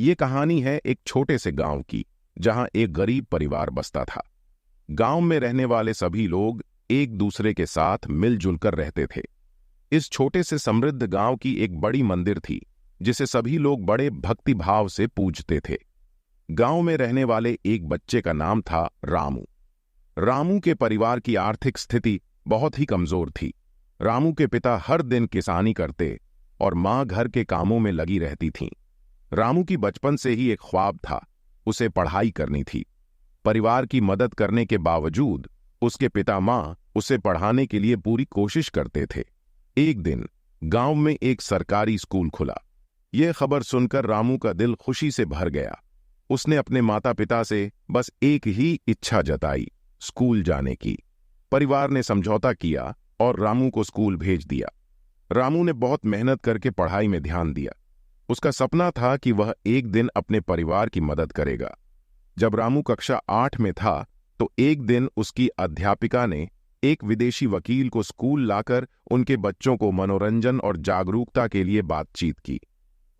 ये कहानी है एक छोटे से गांव की, जहां एक गरीब परिवार बसता था। गांव में रहने वाले सभी लोग एक दूसरे के साथ मिलजुल कर रहते थे। इस छोटे से समृद्ध गांव की एक बड़ी मंदिर थी, जिसे सभी लोग बड़े भक्ति भाव से पूजते थे। गांव में रहने वाले एक बच्चे का नाम था रामू। रामू के परिवार की आर्थिक स्थिति बहुत ही कमजोर थी। रामू के पिता हर दिन किसानी करते और मां घर के कामों में लगी रहती थीं। रामू की बचपन से ही एक ख्वाब था, उसे पढ़ाई करनी थी। परिवार की मदद करने के बावजूद उसके पिता मां उसे पढ़ाने के लिए पूरी कोशिश करते थे। एक दिन गांव में एक सरकारी स्कूल खुला। यह खबर सुनकर रामू का दिल खुशी से भर गया। उसने अपने माता पिता से बस एक ही इच्छा जताई, स्कूल जाने की। परिवार ने समझौता किया और रामू को स्कूल भेज दिया। रामू ने बहुत मेहनत करके पढ़ाई में ध्यान दिया। उसका सपना था कि वह एक दिन अपने परिवार की मदद करेगा। जब रामू कक्षा 8 में था तो एक दिन उसकी अध्यापिका ने एक विदेशी वकील को स्कूल लाकर उनके बच्चों को मनोरंजन और जागरूकता के लिए बातचीत की।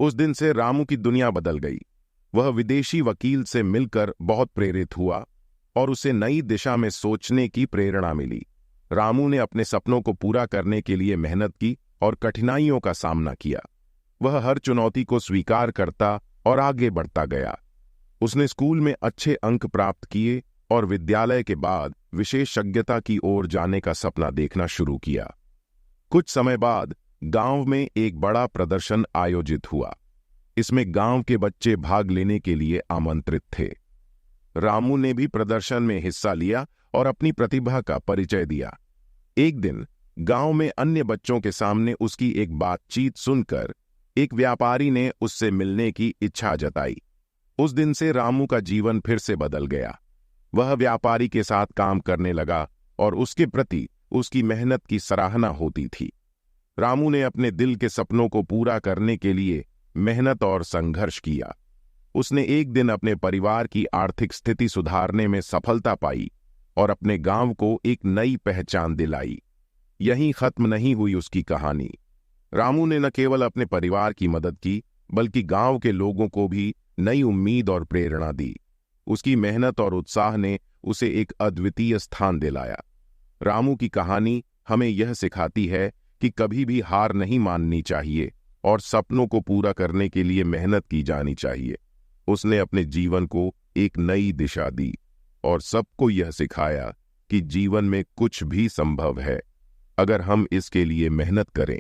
उस दिन से रामू की दुनिया बदल गई। वह विदेशी वकील से मिलकर बहुत प्रेरित हुआ और उसे नई दिशा में सोचने की प्रेरणा मिली। रामू ने अपने सपनों को पूरा करने के लिए मेहनत की और कठिनाइयों का सामना किया। वह हर चुनौती को स्वीकार करता और आगे बढ़ता गया। उसने स्कूल में अच्छे अंक प्राप्त किए और विद्यालय के बाद विशेषज्ञता की ओर जाने का सपना देखना शुरू किया। कुछ समय बाद गांव में एक बड़ा प्रदर्शन आयोजित हुआ। इसमें गांव के बच्चे भाग लेने के लिए आमंत्रित थे। रामू ने भी प्रदर्शन में हिस्सा लिया और अपनी प्रतिभा का परिचय दिया। एक दिन गांव में अन्य बच्चों के सामने उसकी एक बातचीत सुनकर एक व्यापारी ने उससे मिलने की इच्छा जताई। उस दिन से रामू का जीवन फिर से बदल गया। वह व्यापारी के साथ काम करने लगा और उसके प्रति उसकी मेहनत की सराहना होती थी। रामू ने अपने दिल के सपनों को पूरा करने के लिए मेहनत और संघर्ष किया। उसने एक दिन अपने परिवार की आर्थिक स्थिति सुधारने में सफलता पाई और अपने गांव को एक नई पहचान दिलाई। यहीं खत्म नहीं हुई उसकी कहानी। रामू ने न केवल अपने परिवार की मदद की, बल्कि गांव के लोगों को भी नई उम्मीद और प्रेरणा दी। उसकी मेहनत और उत्साह ने उसे एक अद्वितीय स्थान दिलाया। रामू की कहानी हमें यह सिखाती है कि कभी भी हार नहीं माननी चाहिए और सपनों को पूरा करने के लिए मेहनत की जानी चाहिए। उसने अपने जीवन को एक नई दिशा दी और सबको यह सिखाया कि जीवन में कुछ भी संभव है, अगर हम इसके लिए मेहनत करें।